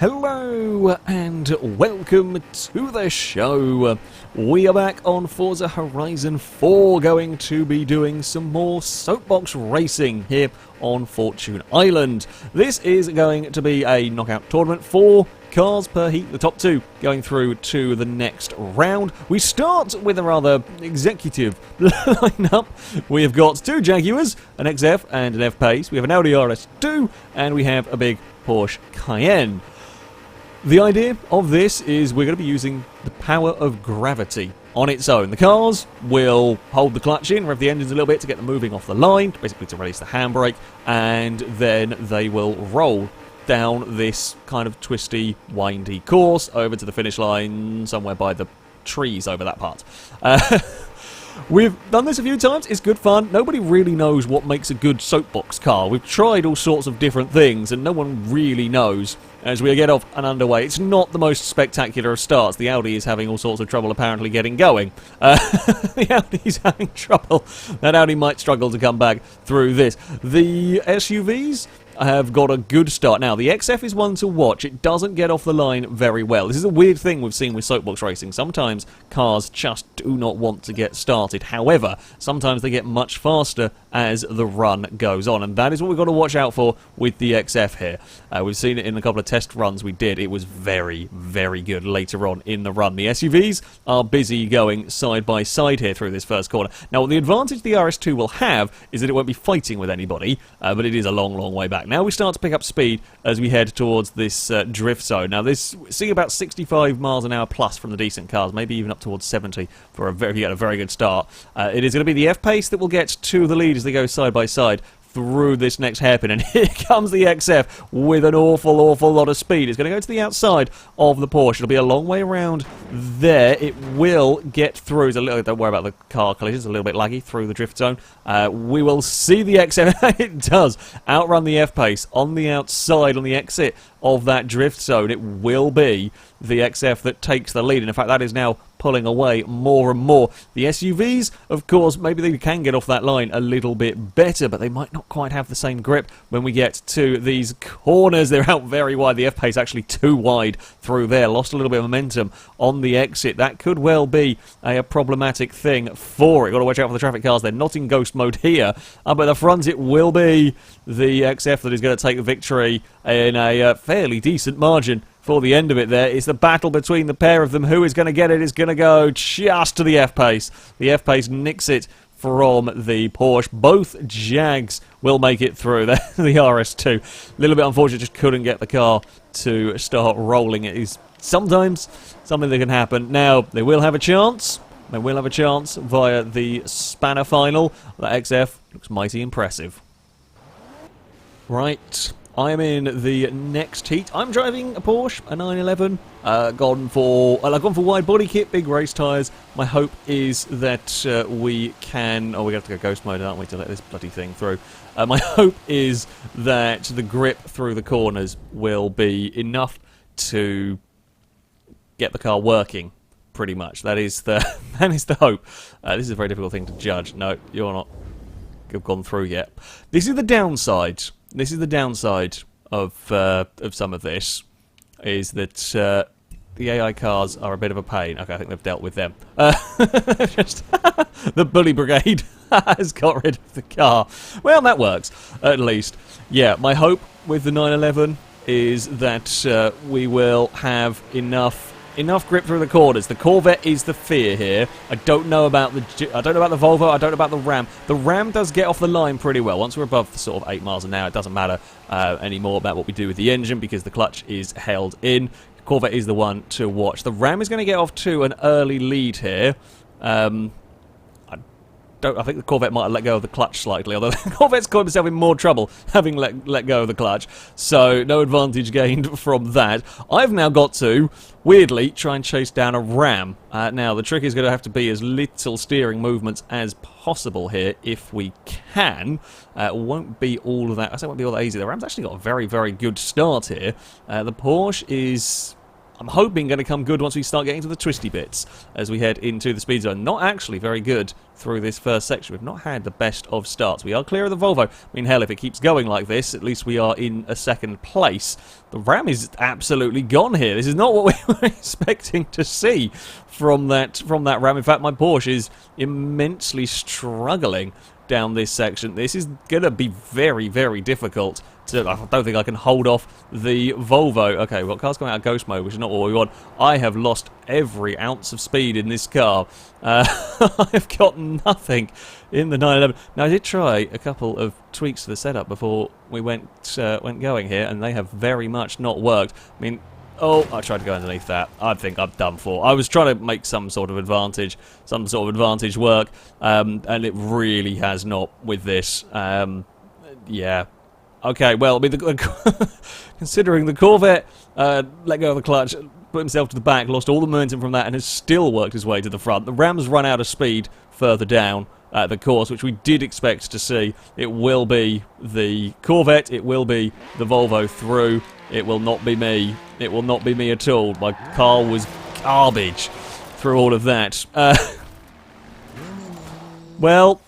Hello and welcome to the show. We are back on Forza Horizon 4, going to be doing some more Soapbox racing here on Fortune Island. This is going to be a knockout tournament, 4 cars per heat, the top 2 going through to the next round. We start with a rather executive lineup. We have got 2 Jaguars, an XF and an F-Pace. We have an Audi RS2 and we have a big Porsche Cayenne. The idea of this is we're going to be using the power of gravity on its own. The cars will hold the clutch in, rev the engines a little bit to get them moving off the line, basically to release the handbrake, and then they will roll down this kind of twisty, windy course over to the finish line somewhere by the trees over that part. We've done this a few times, it's good fun. Nobody really knows what makes a good Soapbox car. We've tried all sorts of different things and no one really knows as we get off and underway. It's not the most spectacular of starts. The Audi is having all sorts of trouble apparently getting going. The Audi's having trouble. That Audi might struggle to come back through this. The SUVs have got a good start. Now, the XF is one to watch. It doesn't get off the line very well. This is a weird thing we've seen with Soapbox racing. Sometimes cars just do not want to get started. However, sometimes they get much faster as the run goes on, and that is what we've got to watch out for with the XF here. We've seen it in a couple of test runs we did. It was very, very good later on in the run. The SUVs are busy going side by side here through this first corner. Now, the advantage the RS2 will have is that it won't be fighting with anybody, but it is a long, long way back. Now we start to pick up speed as we head towards this drift zone. Now this, seeing about 65 miles an hour plus from the decent cars, maybe even up towards 70 for if you get a very good start. It is going to be the F-Pace that will get to the lead as they go side by side through this next hairpin, and here comes the XF with an awful lot of speed. It's going to go to the outside of the Porsche. It'll be a long way around there. It will get through. Don't worry about the car collisions. It's a little bit laggy through the drift zone. We will see the XF. It does outrun the F-Pace on the outside on the exit of that drift zone. It will be the XF that takes the lead, and in fact that is now pulling away more and more. The SUVs, of course, maybe they can get off that line a little bit better, but they might not quite have the same grip when we get to these corners. They're out very wide. The F-Pace actually too wide through there. Lost a little bit of momentum on the exit. That could well be a problematic thing for it. Got to watch out for the traffic cars. They're not in ghost mode here. Up at the front, it will be the XF that is going to take the victory in a fairly decent margin. For the end of it there, it's the battle between the pair of them. Who is going to get it is going to go just to the F-Pace. The F-Pace nicks it from the Porsche. Both Jags will make it through. The RS2. A little bit unfortunate, just couldn't get the car to start rolling. It is sometimes something that can happen. Now, they will have a chance. They will have a chance via the Spanner final. The XF looks mighty impressive. Right. I am in the next heat. I'm driving a Porsche, a 911. Gone for wide body kit, big race tyres. My hope is that we can. Oh, we have to go ghost mode, aren't we, to let this bloody thing through? My hope is that the grip through the corners will be enough to get the car working. Pretty much. That is the hope. This is a very difficult thing to judge. No, you're not. You've gone through yet. This is the downside. This is the downside of some of this, is that the AI cars are a bit of a pain. Okay, I think they've dealt with them. Just the bully brigade has got rid of the car. Well, that works, at least. Yeah, my hope with the 911 is that we will have enough grip through the corners. The Corvette is the fear here. I don't know about the Volvo. I don't know about the Ram. The Ram does get off the line pretty well. Once we're above the sort of 8 miles an hour, it doesn't matter anymore about what we do with the engine because the clutch is held in. The Corvette is the one to watch. The Ram is going to get off to an early lead here. I think the Corvette might have let go of the clutch slightly, although the Corvette's got himself in more trouble having let go of the clutch, so no advantage gained from that. I've now got to, weirdly, try and chase down a Ram. Now, the trick is going to have to be as little steering movements as possible here, if we can. Won't be all of that. I say it won't be all that easy. The Ram's actually got a very, very good start here. The Porsche is I'm hoping going to come good once we start getting to the twisty bits as we head into the speed zone. Not actually very good through this first section. We've not had the best of starts. We are clear of the Volvo. I mean, hell, if it keeps going like this, at least we are in a second place. The Ram is absolutely gone here. This is not what we were expecting to see from that Ram. In fact, my Porsche is immensely struggling down this section. This is going to be very, very difficult. I don't think I can hold off the Volvo. Okay, we've got cars going out of ghost mode, which is not what we want. I have lost every ounce of speed in this car. I've got nothing in the 911. Now, I did try a couple of tweaks to the setup before we went going here, and they have very much not worked. I mean, oh, I tried to go underneath that. I think I'm done for. I was trying to make some sort of advantage work, and it really has not with this. Yeah. Okay, well, I mean, considering the Corvette let go of the clutch, put himself to the back, lost all the momentum from that, and has still worked his way to the front. The Ram's run out of speed further down the course, which we did expect to see. It will be the Corvette, it will be the Volvo through. It will not be me. It will not be me at all. My car was garbage through all of that. Well,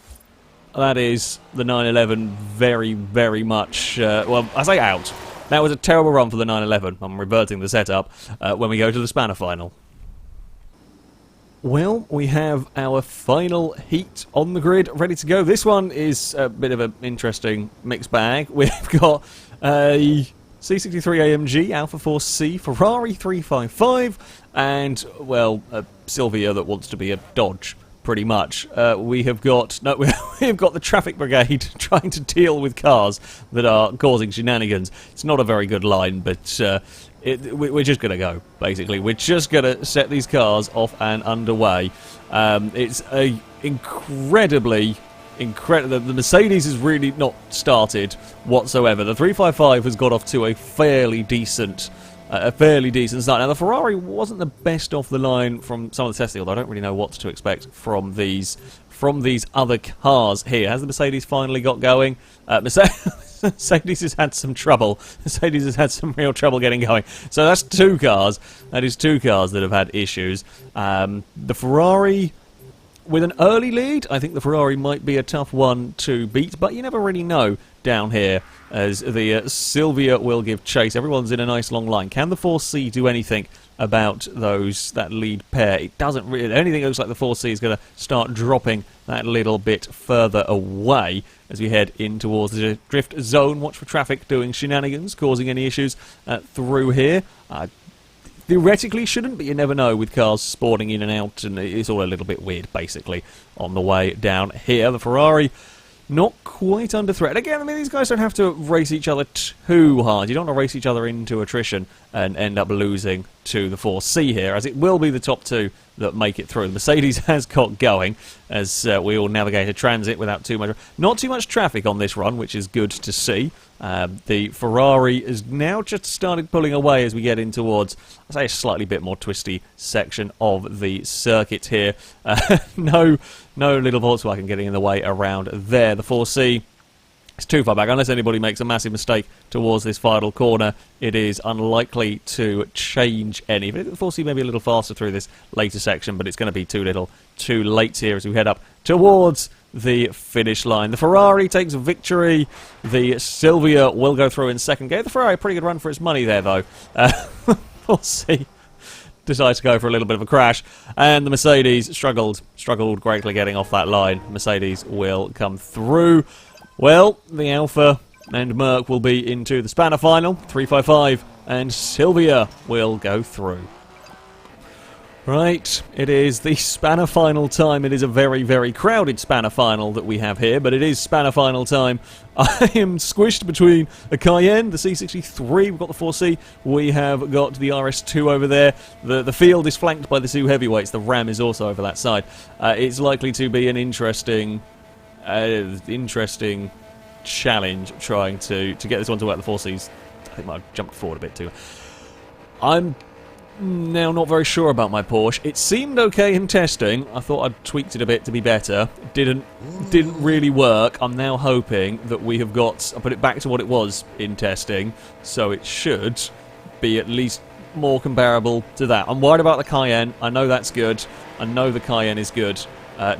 that is the 911 very, very much... well, I say out. That was a terrible run for the 911. I'm reverting the setup when we go to the Spanner final. Well, we have our final heat on the grid ready to go. This one is a bit of an interesting mixed bag. We've got a C63 AMG Alpha 4C Ferrari 355 and, well, a Silvia that wants to be a Dodge. Pretty much. We've got the traffic brigade trying to deal with cars that are causing shenanigans. It's not a very good line, but we're just going to go, basically. We're just going to set these cars off and underway. It's a incredibly... The Mercedes has really not started whatsoever. The 355 has got off to a fairly decent start. Now, the Ferrari wasn't the best off the line from some of the testing, although I don't really know what to expect from these other cars here. Has the Mercedes finally got going? Mercedes has had some trouble. Mercedes has had some real trouble getting going. So that's two cars. That is two cars that have had issues. The Ferrari... with an early lead, I think the Ferrari might be a tough one to beat, but you never really know down here as the Silvia will give chase. Everyone's in a nice long line. Can the 4C do anything about that lead pair? It doesn't really. Anything looks like the 4C is going to start dropping that little bit further away as we head in towards the drift zone. Watch for traffic doing shenanigans, causing any issues through here. Theoretically shouldn't, but you never know with cars spawning in and out, and it's all a little bit weird, basically, on the way down here. The Ferrari not quite under threat. Again, I mean, these guys don't have to race each other too hard. You don't want to race each other into attrition and end up losing to the 4C here, as it will be the top two that make it through. The Mercedes has got going as we all navigate a transit without not too much traffic on this run, which is good to see. The Ferrari has now just started pulling away as we get in towards, I'd say, a slightly bit more twisty section of the circuit here. No little Volkswagen getting in the way around there. The 4C is too far back. Unless anybody makes a massive mistake towards this final corner, it is unlikely to change any. The 4C may be a little faster through this later section, but it's going to be too late here as we head up towards the finish line. The Ferrari takes victory. The Silvia will go through in second. Gave the Ferrari a pretty good run for its money there, though. We'll see. Decides to go for a little bit of a crash, and the Mercedes struggled greatly getting off that line. Mercedes will come through. Well, the Alpha and Merc will be into the Spanner final. 355 and Silvia will go through. Right, it is the Spanner final time. It is a very, very crowded Spanner final that we have here, but it is Spanner final time. I am squished between the Cayenne, the C63, we've got the 4C, we have got the RS2 over there. The field is flanked by the two heavyweights. The Ram is also over that side. It's likely to be an interesting challenge trying to get this one to work. The 4Cs, I think, might have jumped forward a bit too. I'm now not very sure about my Porsche. It seemed okay in testing. I thought I'd tweaked it a bit to be better. It didn't really work. I'm now hoping that we have got... I put it back to what it was in testing, so it should be at least more comparable to that. I'm worried about the Cayenne. I know that's good. I know the Cayenne is good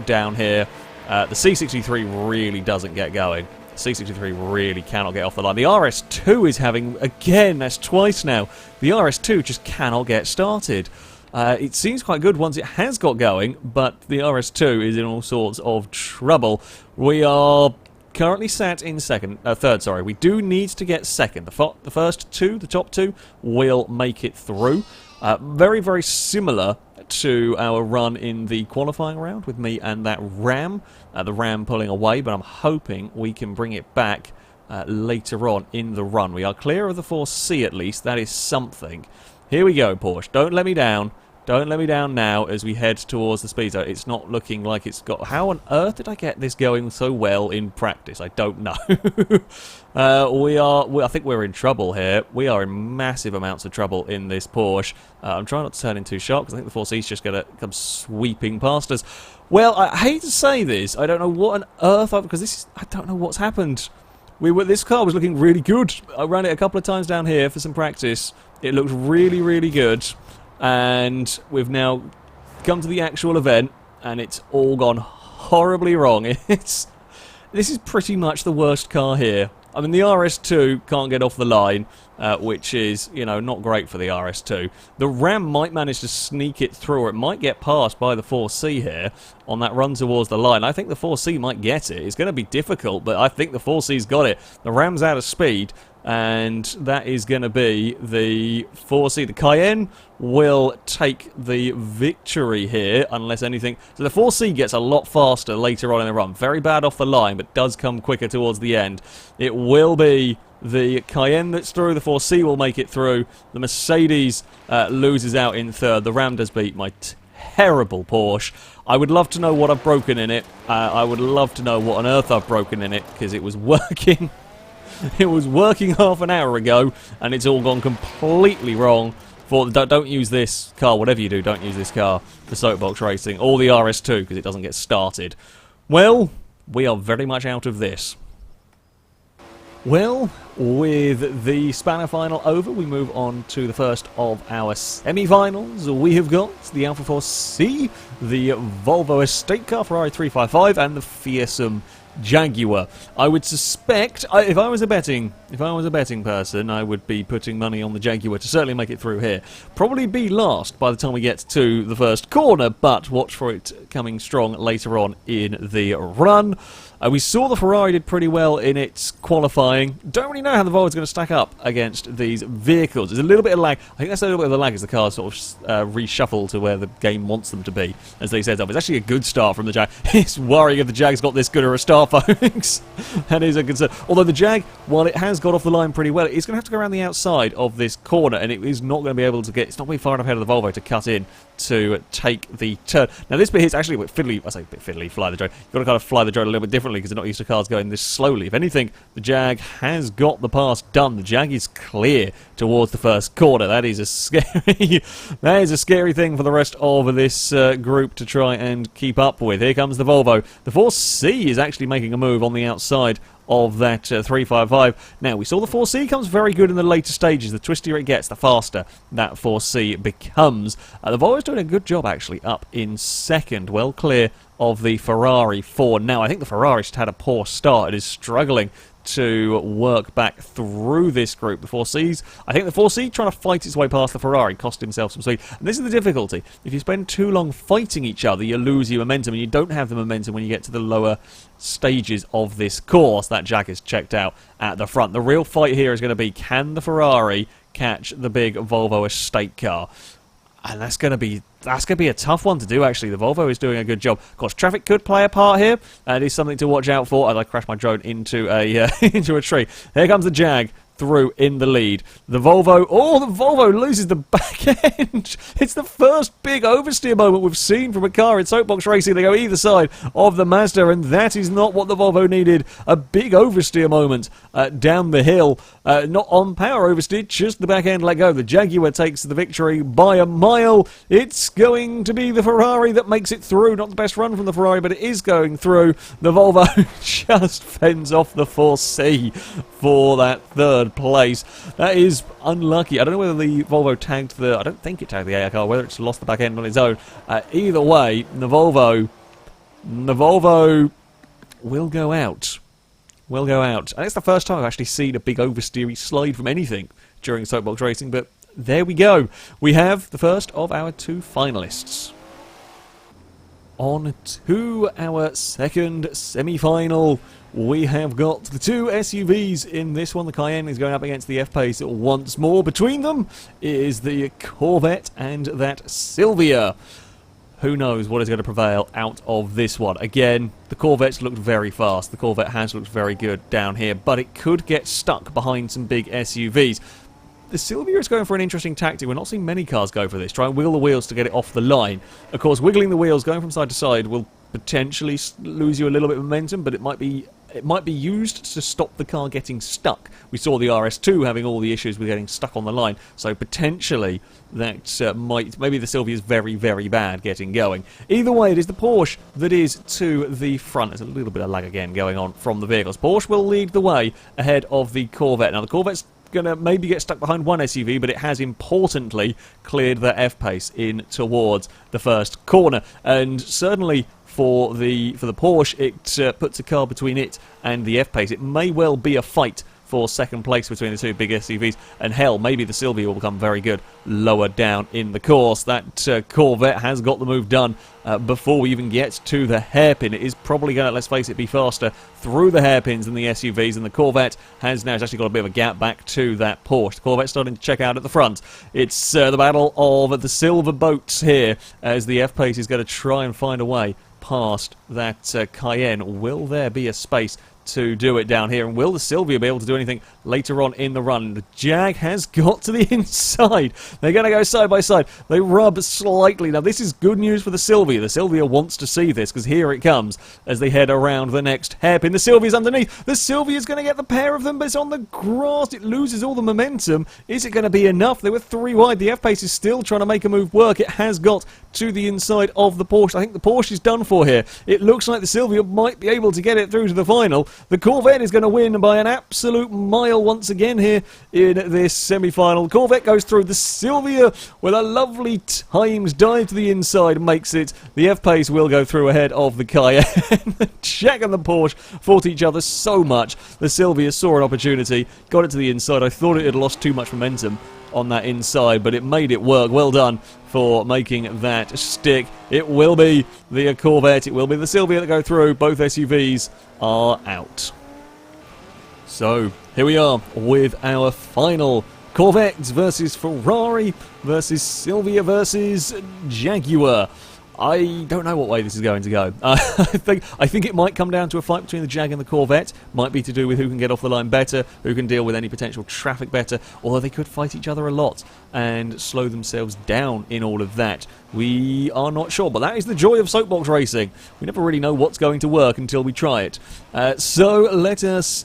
down here. The C63 really doesn't get going. The C63 really cannot get off the line. The RS2 is having, again, that's twice now. The RS2 just cannot get started. It seems quite good once it has got going, but the RS2 is in all sorts of trouble. We are currently sat in third, sorry. We do need to get second. The first two, the top two, will make it through. Very, very similar to our run in the qualifying round with me and that Ram. The Ram pulling away, but I'm hoping we can bring it back later on in the run. We are clear of the 4C at least. That is something. Here we go, Porsche. Don't let me down. Don't let me down now as we head towards the speed zone. It's not looking like it's got... How on earth did I get this going so well in practice? I don't know. I think we're in trouble here. We are in massive amounts of trouble in this Porsche. I'm trying not to turn in too sharp because I think the 4C is just going to come sweeping past us. Well, I hate to say this. I don't know what on earth... I don't know what's happened. This car was looking really good. I ran it a couple of times down here for some practice. It looked really, really good. And we've now come to the actual event, and it's all gone horribly wrong. This is pretty much the worst car here. I mean, the RS2 can't get off the line, which is, you know, not great for the RS2. The Ram might manage to sneak it through, or it might get passed by the 4C here on that run towards the line. I think the 4C might get it. It's going to be difficult, but I think the 4C's got it. The Ram's out of speed, and that is going to be the 4C. The Cayenne will take the victory here, unless anything... So the 4C gets a lot faster later on in the run. Very bad off the line, but does come quicker towards the end. It will be the Cayenne that's through. The 4C will make it through. The Mercedes loses out in third. The Ram does beat my terrible Porsche. I would love to know what I've broken in it. I would love to know what on earth I've broken in it, because it was working... It was working half an hour ago, and it's all gone completely wrong. Don't use this car, whatever you do, don't use this car for Soapbox Racing, or the RS2, because it doesn't get started. Well, we are very much out of this. Well, with the Spanner final over, we move on to the first of our semi-finals. We have got the Alfa 4C, the Volvo estate car Ferrari 355, and the fearsome Jaguar. I would suspect, if I was a betting person, I would be putting money on the Jaguar to certainly make it through here. Probably be last by the time we get to the first corner, but watch for it coming strong later on in the run. We saw the Ferrari did pretty well in its qualifying. Don't really know how the Volvo is going to stack up against these vehicles. There's a little bit of lag. I think that's a little bit of the lag as the cars sort of reshuffle to where the game wants them to be, as they said. It's actually a good start from the Jag. It's worrying if the Jag's got this good of a start, folks. That is a concern. Although the Jag, while it has got off the line pretty well, it's going to have to go around the outside of this corner, and it is not going to be able to get... It's not going to be far enough ahead of the Volvo to cut in to take the turn. Now this bit here is actually a bit fiddly. I say a bit fiddly, fly the drone. You've got to kind of fly the drone a little bit differently because they're not used to cars going this slowly. If anything, the Jag has got the pass done. The Jag is clear towards the first corner. That is a scary thing for the rest of this group to try and keep up with. Here comes the Volvo. The 4C is actually making a move on the outside of that 355. Now, we saw the 4C comes very good in the later stages. The twistier it gets, the faster that 4C becomes. The Volvo's doing a good job, actually, up in second. Well clear of the Ferrari 4. Now, I think the Ferrari just had a poor start. It is struggling to work back through this group. The 4Cs, I think the 4C trying to fight its way past the Ferrari cost himself some speed. And this is the difficulty. If you spend too long fighting each other, you lose your momentum, and you don't have the momentum when you get to the lower stages of this course. That Jag is checked out at the front. The real fight here is going to be, can the Ferrari catch the big Volvo estate car? And that's going to be a tough one to do, actually. The Volvo is doing a good job. Of course, traffic could play a part here. It is something to watch out for as I crash my drone into a into a tree. Here comes the Jag through in the lead. The Volvo, the Volvo loses the back end. It's the first big oversteer moment we've seen from a car in Soapbox Racing. They go either side of the Mazda, and that is not what the Volvo needed. A big oversteer moment down the hill. Not on power oversteer, just the back end let go. The Jaguar takes the victory by a mile. It's going to be the Ferrari that makes it through. Not the best run from the Ferrari, but it is going through. The Volvo just fends off the 4C for that third 3rd place. That is unlucky. I don't know whether the Volvo tagged the... I don't think it tagged the AI car, whether it's lost the back end on its own. Either way, the Volvo will go out. Will go out. And it's the first time I've actually seen a big oversteery slide from anything during Soapbox Racing, but there we go. We have the first of our 2 finalists. On to our second semi-final. We have got the 2 SUVs in this one. The Cayenne is going up against the F-Pace once more. Between them is the Corvette and that Silvia. Who knows what is going to prevail out of this one. Again, the Corvette's looked very fast. The Corvette has looked very good down here, but it could get stuck behind some big SUVs. The Silvia is going for an interesting tactic. We're not seeing many cars go for this. Try and wiggle the wheels to get it off the line. Of course, wiggling the wheels, going from side to side, will potentially lose you a little bit of momentum, but it might be used to stop the car getting stuck. We saw the RS2 having all the issues with getting stuck on the line, so potentially that maybe the Silvia is very, very bad getting going. Either way, it is the Porsche that is to the front. There's a little bit of lag again going on from the vehicles. Porsche will lead the way ahead of the Corvette. Now, the Corvette's going to maybe get stuck behind one SUV, but it has importantly cleared the F-Pace in towards the first corner, and certainly for the Porsche, it puts a car between it and the F-Pace. It may well be a fight for second place between the 2 big SUVs, and hell, maybe the Silvia will become very good lower down in the course. That Corvette has got the move done before we even get to the hairpin. It is probably going to, let's face it, be faster through the hairpins than the SUVs, and the Corvette has actually got a bit of a gap back to that Porsche. The Corvette's starting to check out at the front. It's the battle of the silver boats here, as the F-Pace is going to try and find a way past that Cayenne. Will there be a space to do it down here, and will the Silvia be able to do anything later on in the run? The Jag has got to the inside. They're going to go side by side. They rub slightly. Now, this is good news for the Silvia. The Silvia wants to see this, because here it comes as they head around the next hairpin. The Silvia's underneath. The Silvia's going to get the pair of them, but it's on the grass. It loses all the momentum. Is it going to be enough? They were 3 wide. The F-Pace is still trying to make a move work. It has got to the inside of the Porsche. I think the Porsche is done for here. It looks like the Silvia might be able to get it through to the final. The Corvette is going to win by an absolute mile once again here in this semi-final. The Corvette goes through. The Silvia, with a lovely timed dive to the inside, makes it. The F-Pace will go through ahead of the Cayenne. The Jag and the Porsche fought each other so much. The Silvia saw an opportunity, got it to the inside. I thought it had lost too much momentum on that inside, but it made it work. Well done for making that stick. It will be the Corvette, it will be the Silvia that go through. Both SUVs are out. So, here we are with our final Corvette versus Ferrari versus Silvia versus Jaguar. I don't know what way this is going to go. I think it might come down to a fight between the Jag and the Corvette. Might be to do with who can get off the line better, who can deal with any potential traffic better, although they could fight each other a lot and slow themselves down in all of that. We are not sure, but that is the joy of Soapbox Racing. We never really know what's going to work until we try it. So let us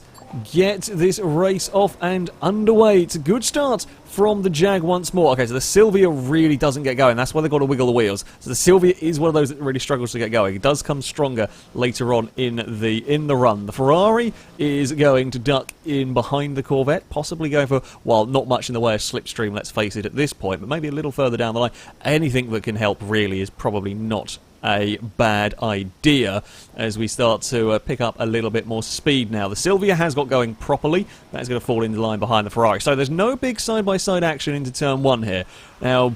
get this race off and underway. It's a good start from the Jag once more. Okay, so the Silvia really doesn't get going. That's why they've got to wiggle the wheels. So the Silvia is one of those that really struggles to get going. It does come stronger later on in the run. The Ferrari is going to duck in behind the Corvette, possibly going for, well, not much in the way of slipstream, let's face it, at this point, but maybe a little further down the line. Anything that can help really is probably not a bad idea as we start to pick up a little bit more speed now. The Silvia has got going properly. That's going to fall into line behind the Ferrari. So there's no big side-by-side action into turn 1 here. Now,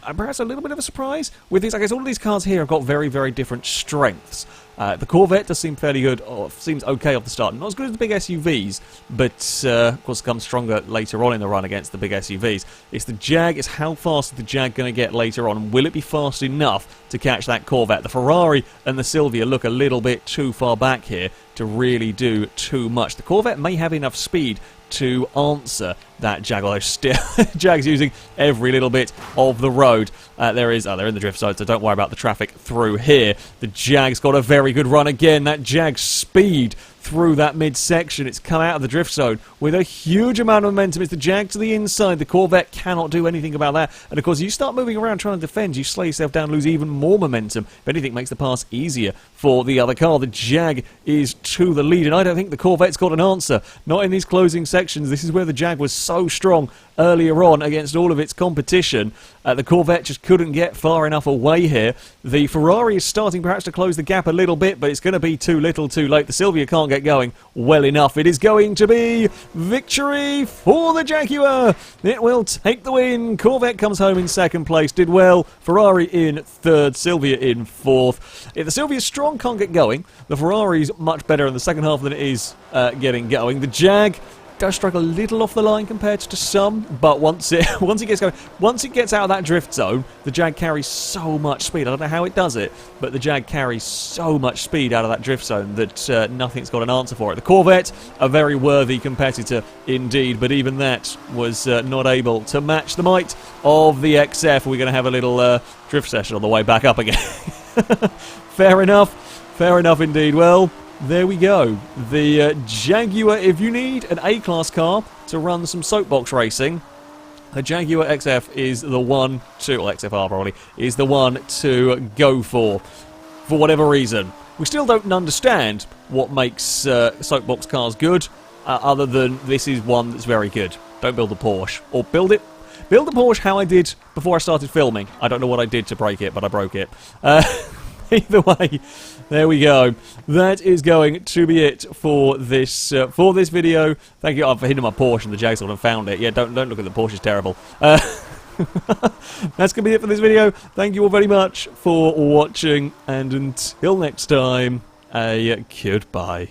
perhaps a little bit of a surprise with this. I guess all of these cars here have got very, very different strengths. The Corvette does seem fairly good, or seems okay off the start. Not as good as the big SUVs, but of course comes stronger later on in the run against the big SUVs. It's the Jag, it's how fast is the Jag going to get later on, and will it be fast enough to catch that Corvette? The Ferrari and the Silvia look a little bit too far back here to really do too much. The Corvette may have enough speed to answer that Jag, although still Jag's using every little bit of the road. They're in the drift zone, so don't worry about the traffic through here. The Jag's got a very good run again. That Jag speed through that midsection. It's come out of the drift zone with a huge amount of momentum. It's the Jag to the inside. The Corvette cannot do anything about that. And of course, you start moving around trying to defend, you slow yourself down, lose even more momentum. If anything, makes the pass easier for the other car. The Jag is to the lead, and I don't think the Corvette's got an answer. Not in these closing sections. This is where the Jag was so strong earlier on against all of its competition. The Corvette just couldn't get far enough away here. The Ferrari is starting perhaps to close the gap a little bit, but it's going to be too little too late. The Silvia can't get going well enough. It is going to be victory for the Jaguar. It will take the win. Corvette comes home in second place. Did well. Ferrari in third. Silvia in fourth. If the Silvia's strong, can't get going. The Ferrari's much better in the second half than it is getting going. The Jag does struggle a little off the line compared to some, but once it gets going, once it gets out of that drift zone, the Jag carries so much speed. I don't know how it does it, but the Jag carries so much speed out of that drift zone that nothing's got an answer for it. The Corvette, a very worthy competitor indeed, but even that was not able to match the might of the XF. We're going to have a little drift session on the way back up again. Fair enough indeed. Well, there we go. The Jaguar, if you need an A-class car to run some soapbox racing, the Jaguar XF is the one to, or XFR probably, is the one to go for whatever reason. We still don't understand what makes soapbox cars good, other than this is one that's very good. Don't build a Porsche. Or build the Porsche how I did before I started filming. I don't know what I did to break it, but I broke it. Either way, there we go. That is going to be it for this video. Thank you for hitting my Porsche and the Jag sort of found it. Yeah, don't look at the Porsche, it's terrible. That's going to be it for this video. Thank you all very much for watching, and until next time, a goodbye.